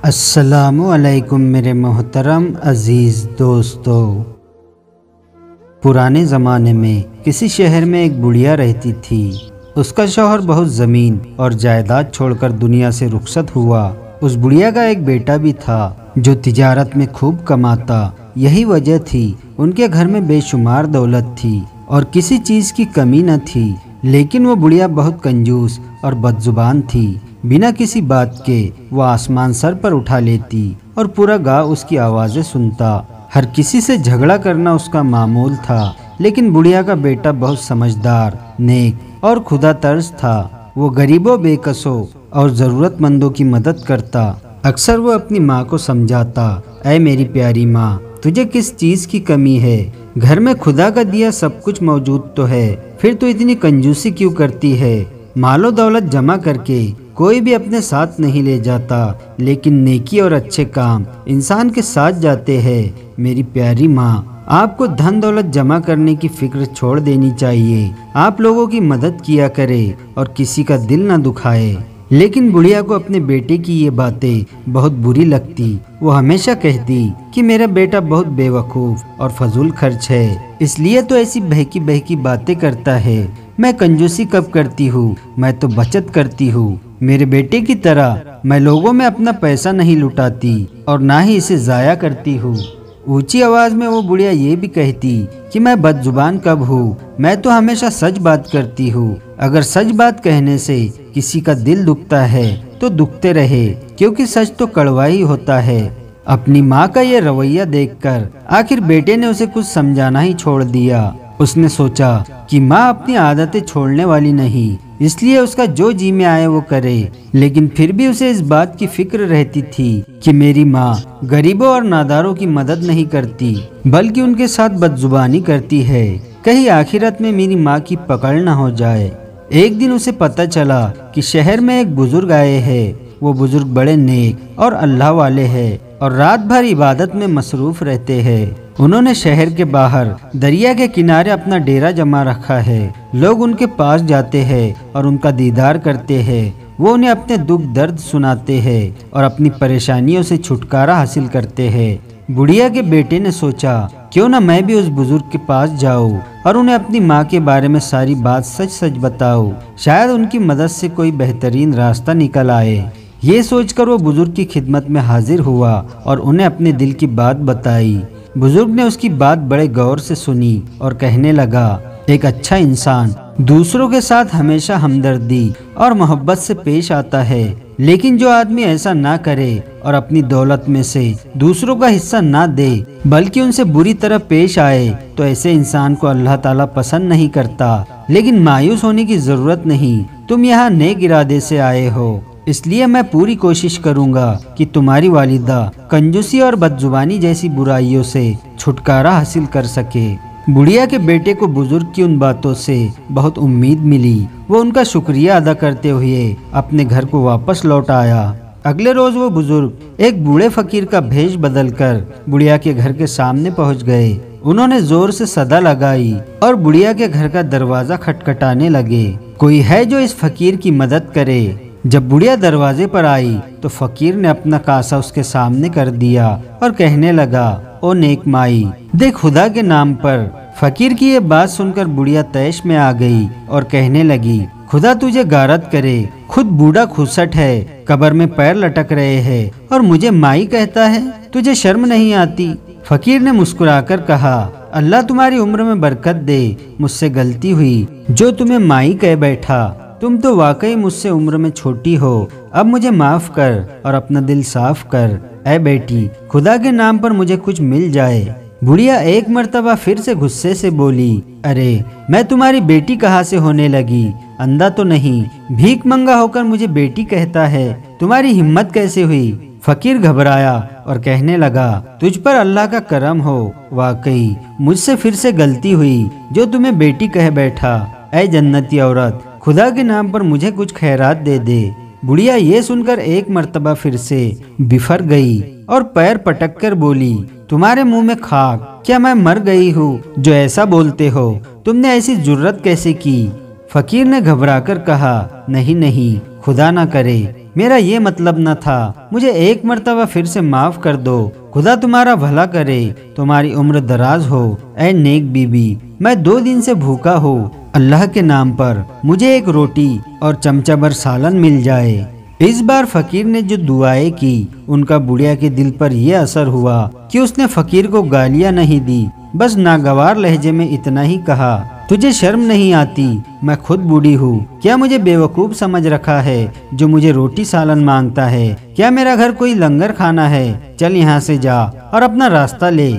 अस्सलामुअलैकुम मेरे मोहतरम अज़ीज़ दोस्तों। पुराने ज़माने में किसी शहर में एक बुढ़िया रहती थी। उसका शौहर बहुत ज़मीन और जायदाद छोड़कर दुनिया से रुखसत हुआ। उस बुढ़िया का एक बेटा भी था जो तिजारत में खूब कमाता। यही वजह थी उनके घर में बेशुमार दौलत थी और किसी चीज़ की कमी न थी। लेकिन वो बुढ़िया बहुत कंजूस और बदजुबान थी। बिना किसी बात के वो आसमान सर पर उठा लेती और पूरा गाँव उसकी आवाज़ें सुनता। हर किसी से झगड़ा करना उसका मामूल था। लेकिन बुढ़िया का बेटा बहुत समझदार, नेक और खुदा तर्ज था। वो गरीबों, बेकसों और ज़रूरतमंदों की मदद करता। अक्सर वो अपनी माँ को समझाता, ऐ मेरी प्यारी माँ, तुझे किस चीज़ की कमी है? घर में खुदा का दिया सब कुछ मौजूद तो है, फिर तू इतनी कंजूसी क्यों करती है? मालो दौलत जमा करके कोई भी अपने साथ नहीं ले जाता, लेकिन नेकी और अच्छे काम इंसान के साथ जाते हैं। मेरी प्यारी माँ, आपको धन दौलत जमा करने की फिक्र छोड़ देनी चाहिए। आप लोगों की मदद किया करे और किसी का दिल न दुखाए। लेकिन बुढ़िया को अपने बेटे की ये बातें बहुत बुरी लगती। वो हमेशा कहती कि मेरा बेटा बहुत बेवकूफ़ और फजूल खर्च है, इसलिए तो ऐसी बहकी बहकी बातें करता है। मैं कंजूसी कब करती हूँ, मैं तो बचत करती हूँ। मेरे बेटे की तरह मैं लोगों में अपना पैसा नहीं लुटाती और ना ही इसे ज़ाया करती हूँ। ऊंची आवाज़ में वो बुढ़िया ये भी कहती कि मैं बदजुबान कब हूँ, मैं तो हमेशा सच बात करती हूँ। अगर सच बात कहने से किसी का दिल दुखता है तो दुखते रहे, क्योंकि सच तो कड़वा ही होता है। अपनी माँ का ये रवैया देखकर आखिर बेटे ने उसे कुछ समझाना ही छोड़ दिया। उसने सोचा कि माँ अपनी आदतें छोड़ने वाली नहीं, इसलिए उसका जो जी में आए वो करे। लेकिन फिर भी उसे इस बात की फिक्र रहती थी कि मेरी माँ गरीबों और नादारों की मदद नहीं करती, बल्कि उनके साथ बदजुबानी करती है। कहीं आखिरत में मेरी माँ की पकड़ न हो जाए। एक दिन उसे पता चला कि शहर में एक बुजुर्ग आए हैं। वो बुजुर्ग बड़े नेक और अल्लाह वाले हैं और रात भर इबादत में मसरूफ रहते हैं। उन्होंने शहर के बाहर दरिया के किनारे अपना डेरा जमा रखा है। लोग उनके पास जाते हैं और उनका दीदार करते हैं। वो उन्हें अपने दुख दर्द सुनाते हैं और अपनी परेशानियों से छुटकारा हासिल करते हैं। बुढ़िया के बेटे ने सोचा, क्यों ना मैं भी उस बुजुर्ग के पास जाऊं और उन्हें अपनी माँ के बारे में सारी बात सच सच बताऊं। शायद उनकी मदद से कोई बेहतरीन रास्ता निकल आए। ये सोचकर वो बुजुर्ग की खिदमत में हाजिर हुआ और उन्हें अपने दिल की बात बताई। बुजुर्ग ने उसकी बात बड़े गौर से सुनी और कहने लगा, एक अच्छा इंसान दूसरों के साथ हमेशा हमदर्दी और मोहब्बत से पेश आता है, लेकिन जो आदमी ऐसा ना करे और अपनी दौलत में से दूसरों का हिस्सा ना दे, बल्कि उनसे बुरी तरह पेश आए, तो ऐसे इंसान को अल्लाह ताला पसंद नहीं करता। लेकिन मायूस होने की जरूरत नहीं, तुम यहाँ नेक इरादे से आए हो, इसलिए मैं पूरी कोशिश करूंगा कि तुम्हारी वालिदा कंजूसी और बदजुबानी जैसी बुराइयों से छुटकारा हासिल कर सके। बुढ़िया के बेटे को बुजुर्ग की उन बातों से बहुत उम्मीद मिली। वो उनका शुक्रिया अदा करते हुए अपने घर को वापस लौट आया। अगले रोज वो बुजुर्ग एक बूढ़े फकीर का भेष बदलकर बुढ़िया के घर के सामने पहुंच गए। उन्होंने जोर से सदा लगाई और बुढ़िया के घर का दरवाजा खटखटाने लगे। कोई है जो इस फकीर की मदद करे? जब बुढ़िया दरवाजे पर आई तो फकीर ने अपना कासा उसके सामने कर दिया और कहने लगा, ओ नेक माई, दे खुदा के नाम पर। फकीर की ये बात सुनकर बुढ़िया तैश में आ गई और कहने लगी, खुदा तुझे गारत करे, खुद बूढ़ा खुसट है, कब्र में पैर लटक रहे हैं और मुझे माई कहता है, तुझे शर्म नहीं आती? फकीर ने मुस्कुराकर कहा, अल्लाह तुम्हारी उम्र में बरकत दे, मुझसे गलती हुई जो तुम्हें माई कह बैठा। तुम तो वाकई मुझसे उम्र में छोटी हो, अब मुझे माफ कर और अपना दिल साफ कर। ऐ बेटी, खुदा के नाम पर मुझे कुछ मिल जाए। बुढ़िया एक मर्तबा फिर से गुस्से से बोली, अरे मैं तुम्हारी बेटी कहाँ से होने लगी? अंधा तो नहीं, भीख मंगा होकर मुझे बेटी कहता है, तुम्हारी हिम्मत कैसे हुई? फकीर घबराया और कहने लगा, तुझ पर अल्लाह का करम हो, वाकई मुझसे फिर से गलती हुई जो तुम्हें बेटी कह बैठा। ऐ जन्नती औरत, खुदा के नाम पर मुझे कुछ खैरात दे दे। बुढ़िया ये सुनकर एक मर्तबा फिर से बिफर गई और पैर पटक कर बोली, तुम्हारे मुंह में खाक, क्या मैं मर गई हूँ जो ऐसा बोलते हो? तुमने ऐसी जुर्रत कैसे की? फकीर ने घबराकर कहा, नहीं नहीं, खुदा ना करे, मेरा ये मतलब न था, मुझे एक मर्तबा फिर से माफ कर दो। खुदा तुम्हारा भला करे, तुम्हारी उम्र दराज हो ऐ नेक बीबी। मैं 2 दिन से भूखा हूँ, अल्लाह के नाम पर मुझे एक रोटी और चमचा भर सालन मिल जाए। इस बार फकीर ने जो दुआएं की उनका बुढ़िया के दिल पर यह असर हुआ कि उसने फकीर को गालियां नहीं दी, बस नागवार लहजे में इतना ही कहा, तुझे शर्म नहीं आती? मैं खुद बूढ़ी हूँ, क्या मुझे बेवकूफ समझ रखा है जो मुझे रोटी सालन मांगता है? क्या मेरा घर कोई लंगर खाना है? चल यहाँ से जा और अपना रास्ता ले।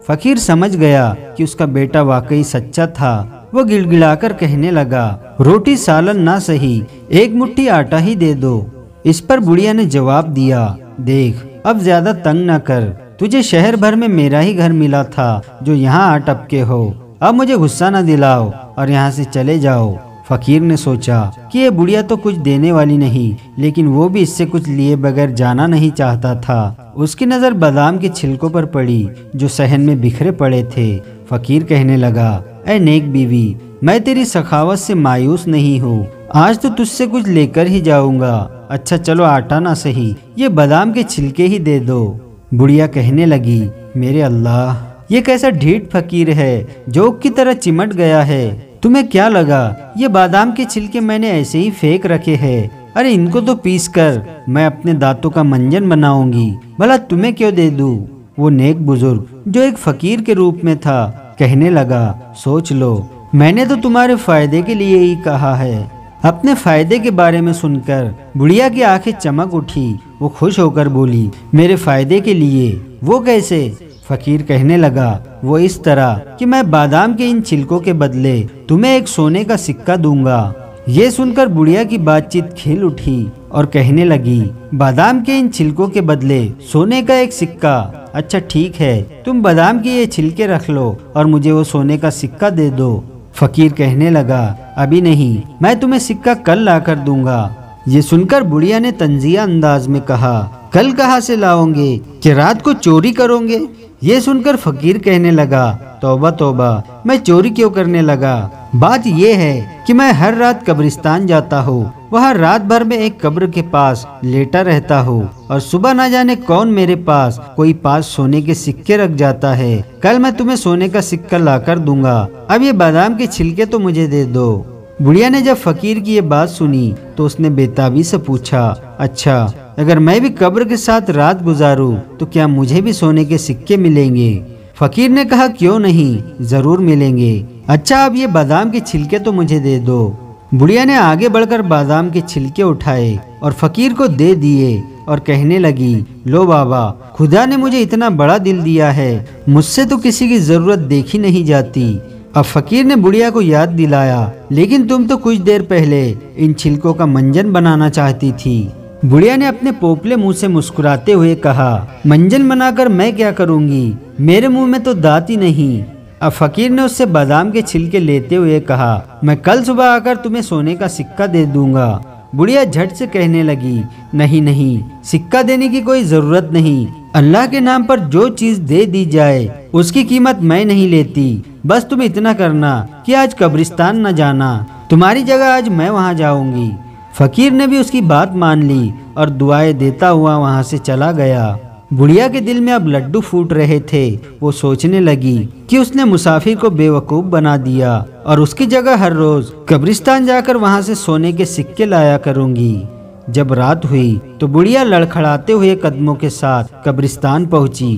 फकीर समझ गया कि उसका बेटा वाकई सच्चा था। वो गिड़गिड़ाकर कहने लगा, रोटी सालन ना सही, एक मुट्ठी आटा ही दे दो। इस पर बुढ़िया ने जवाब दिया, देख अब ज्यादा तंग न कर, तुझे शहर भर में मेरा ही घर मिला था जो यहाँ आ टपके हो। अब मुझे गुस्सा न दिलाओ और यहाँ से चले जाओ। फकीर ने सोचा कि ये बुढ़िया तो कुछ देने वाली नहीं, लेकिन वो भी इससे कुछ लिए बगैर जाना नहीं चाहता था। उसकी नज़र बादाम के छिलकों पर पड़ी जो सहन में बिखरे पड़े थे। फकीर कहने लगा, ऐ नेक बीवी, मैं तेरी सखावत से मायूस नहीं हूँ, आज तो तुझसे कुछ लेकर ही जाऊंगा। अच्छा चलो आटा ना सही, ये बादाम के छिलके ही दे दो। बुढ़िया कहने लगी, मेरे अल्लाह, ये कैसा ढीठ फकीर है, जोक की तरह चिमट गया है। तुम्हें क्या लगा ये बादाम के छिलके मैंने ऐसे ही फेंक रखे हैं? अरे इनको तो पीस कर मैं अपने दांतों का मंजन बनाऊंगी, भला तुम्हें क्यों दे दूं? वो नेक बुजुर्ग जो एक फकीर के रूप में था कहने लगा, सोच लो, मैंने तो तुम्हारे फायदे के लिए ही कहा है। अपने फायदे के बारे में सुनकर बुढ़िया की आंखें चमक उठी। वो खुश होकर बोली, मेरे फायदे के लिए? वो कैसे? फकीर कहने लगा, वो इस तरह कि मैं बादाम के इन छिलकों के बदले तुम्हें एक सोने का सिक्का दूंगा। ये सुनकर बुढ़िया की बातचीत खिल उठी और कहने लगी, बादाम के इन छिलकों के बदले सोने का एक सिक्का? अच्छा ठीक है, तुम बादाम के ये छिलके रख लो और मुझे वो सोने का सिक्का दे दो। फकीर कहने लगा, अभी नहीं, मैं तुम्हें सिक्का कल लाकर दूंगा। ये सुनकर बुढ़िया ने तंजिया अंदाज में कहा, कल कहाँ से लाओगे? कि रात को चोरी करोगे? ये सुनकर फकीर कहने लगा, तौबा तौबा, मैं चोरी क्यों करने लगा? बात यह है कि मैं हर रात कब्रिस्तान जाता हूँ, वहाँ रात भर में एक कब्र के पास लेटा रहता हूँ और सुबह न जाने कौन मेरे पास कोई पास सोने के सिक्के रख जाता है। कल मैं तुम्हें सोने का सिक्का लाकर दूंगा, अब ये बादाम के छिलके तो मुझे दे दो। बुढ़िया ने जब फकीर की ये बात सुनी तो उसने बेताबी से पूछा, अच्छा अगर मैं भी कब्र के साथ रात गुजारूं तो क्या मुझे भी सोने के सिक्के मिलेंगे? फकीर ने कहा, क्यों नहीं, जरूर मिलेंगे। अच्छा अब ये बादाम के छिलके तो मुझे दे दो। बुढ़िया ने आगे बढ़कर बादाम के छिलके उठाए और फकीर को दे दिए और कहने लगी, लो बाबा, खुदा ने मुझे इतना बड़ा दिल दिया है, मुझसे तो किसी की जरूरत देखी नहीं जाती। अब फकीर ने बुढ़िया को याद दिलाया, लेकिन तुम तो कुछ देर पहले इन छिलकों का मंजन बनाना चाहती थी। बुढ़िया ने अपने पोपले मुंह से मुस्कुराते हुए कहा, मंजन बनाकर मैं क्या करूंगी, मेरे मुंह में तो दांत ही नहीं। अब फकीर ने उससे बादाम के छिलके लेते हुए कहा, मैं कल सुबह आकर तुम्हें सोने का सिक्का दे दूंगा। बुढ़िया झट से कहने लगी, नहीं नहीं, सिक्का देने की कोई जरूरत नहीं, अल्लाह के नाम पर जो चीज दे दी जाए उसकी कीमत मैं नहीं लेती। बस तुम इतना करना कि आज कब्रिस्तान न जाना, तुम्हारी जगह आज मैं वहाँ जाऊंगी। फकीर ने भी उसकी बात मान ली और दुआएं देता हुआ वहाँ से चला गया। बुढ़िया के दिल में अब लड्डू फूट रहे थे। वो सोचने लगी कि उसने मुसाफिर को बेवकूफ बना दिया और उसकी जगह हर रोज कब्रिस्तान जाकर वहाँ से सोने के सिक्के लाया करूंगी। जब रात हुई तो बुढ़िया लड़खड़ाते हुए कदमों के साथ कब्रिस्तान पहुंची।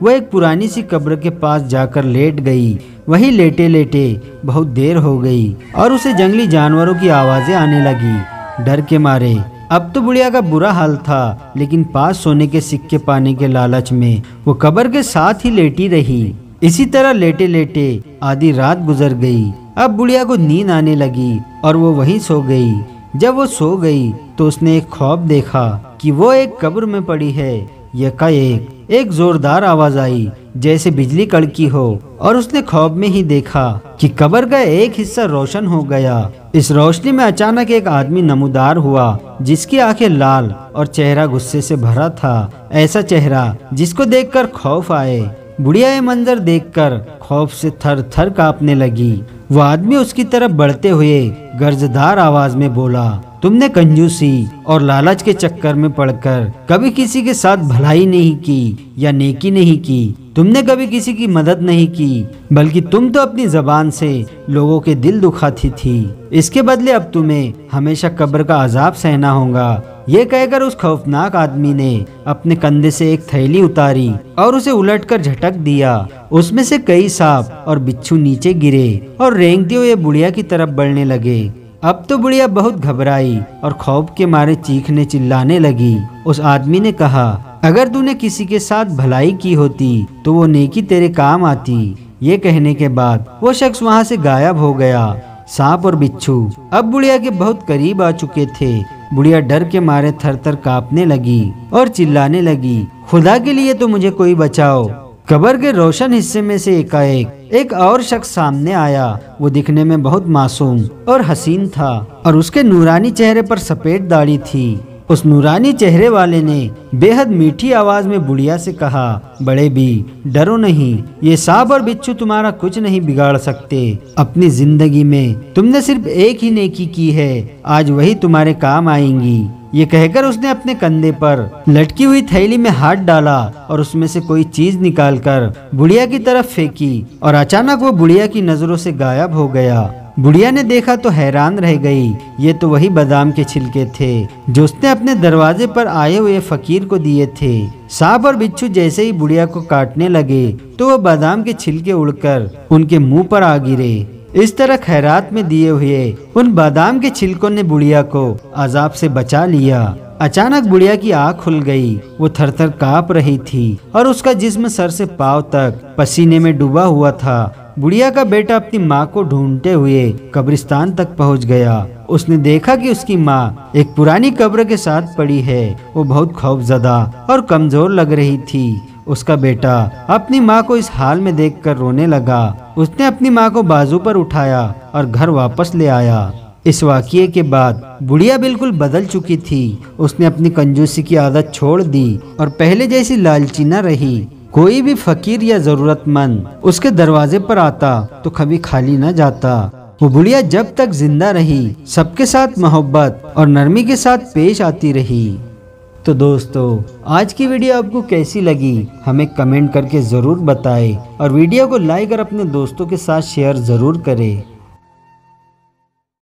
वह एक पुरानी सी कब्र के पास जाकर लेट गई। वहीं लेटे लेटे बहुत देर हो गई और उसे जंगली जानवरों की आवाजें आने लगी। डर के मारे अब तो बुढ़िया का बुरा हाल था, लेकिन पास सोने के सिक्के पाने के लालच में वो कब्र के साथ ही लेटी रही। इसी तरह लेटे लेटे आधी रात गुजर गई। अब बुढ़िया को नींद आने लगी और वो वहीं सो गई। जब वो सो गई तो उसने एक ख्वाब देखा कि वो एक कब्र में पड़ी है। यकाएक एक जोरदार आवाज आई जैसे बिजली कड़की हो और उसने ख्वाब में ही देखा कि कब्र का एक हिस्सा रोशन हो गया। इस रोशनी में अचानक एक आदमी नमूदार हुआ जिसकी आंखें लाल और चेहरा गुस्से से भरा था, ऐसा चेहरा जिसको देखकर खौफ आए। बुढ़िया ये मंजर देखकर खौफ से थर थर कांपने लगी। वो आदमी उसकी तरफ बढ़ते हुए गर्जदार आवाज में बोला, तुमने कंजूसी और लालच के चक्कर में पड़कर कभी किसी के साथ भलाई नहीं की या नेकी नहीं की। तुमने कभी किसी की मदद नहीं की, बल्कि तुम तो अपनी जबान से लोगों के दिल दुखाती थी। इसके बदले अब तुम्हें हमेशा कब्र का अजाब सहना होगा। ये कहकर उस खौफनाक आदमी ने अपने कंधे से एक थैली उतारी और उसे उलटकर झटक दिया। उसमें से कई सांप और बिच्छू नीचे गिरे और रेंगते हुए बुढ़िया की तरफ बढ़ने लगे। अब तो बुढ़िया बहुत घबराई और खौफ के मारे चीखने चिल्लाने लगी। उस आदमी ने कहा, अगर तूने किसी के साथ भलाई की होती तो वो नेकी तेरे काम आती। ये कहने के बाद वो शख्स वहाँ से गायब हो गया। सांप और बिच्छू अब बुढ़िया के बहुत करीब आ चुके थे। बुढ़िया डर के मारे थर थर कांपने लगी और चिल्लाने लगी, खुदा के लिए तो मुझे कोई बचाओ। कब्र के रोशन हिस्से में से एकाएक एक और शख्स सामने आया। वो दिखने में बहुत मासूम और हसीन था और उसके नूरानी चेहरे पर सफेद दाढ़ी थी। उस नूरानी चेहरे वाले ने बेहद मीठी आवाज में बुढ़िया से कहा, बड़े भी डरो नहीं, ये सांप और बिच्छू तुम्हारा कुछ नहीं बिगाड़ सकते। अपनी जिंदगी में तुमने सिर्फ एक ही नेकी की है, आज वही तुम्हारे काम आएंगी। ये कहकर उसने अपने कंधे पर लटकी हुई थैली में हाथ डाला और उसमें से कोई चीज निकालकर बुढ़िया की तरफ फेंकी और अचानक वो बुढ़िया की नजरों से गायब हो गया। बुढ़िया ने देखा तो हैरान रह गई। ये तो वही बादाम के छिलके थे जो उसने अपने दरवाजे पर आए हुए फकीर को दिए थे। सांप और बिच्छू जैसे ही बुढ़िया को काटने लगे तो वो बादाम के छिलके उड़कर उनके मुंह पर आ गिरे। इस तरह खैरात में दिए हुए उन बादाम के छिलकों ने बुढ़िया को अजाब से बचा लिया। अचानक बुढ़िया की आँख खुल गई। वो थर थर काँप रही थी और उसका जिस्म सर से पांव तक पसीने में डूबा हुआ था। बुढ़िया का बेटा अपनी माँ को ढूंढते हुए कब्रिस्तान तक पहुँच गया। उसने देखा कि उसकी माँ एक पुरानी कब्र के साथ पड़ी है। वो बहुत खौफजदा और कमजोर लग रही थी। उसका बेटा अपनी माँ को इस हाल में देखकर रोने लगा। उसने अपनी माँ को बाजू पर उठाया और घर वापस ले आया। इस वाक़ये के बाद बुढ़िया बिल्कुल बदल चुकी थी। उसने अपनी कंजूसी की आदत छोड़ दी और पहले जैसी लालची न रही। कोई भी फकीर या जरूरतमंद उसके दरवाजे पर आता तो कभी खाली न जाता। वो बुढ़िया जब तक जिंदा रही सबके साथ मोहब्बत और नरमी के साथ पेश आती रही। तो दोस्तों, आज की वीडियो आपको कैसी लगी हमें कमेंट करके ज़रूर बताएं और वीडियो को लाइक और अपने दोस्तों के साथ शेयर ज़रूर करें।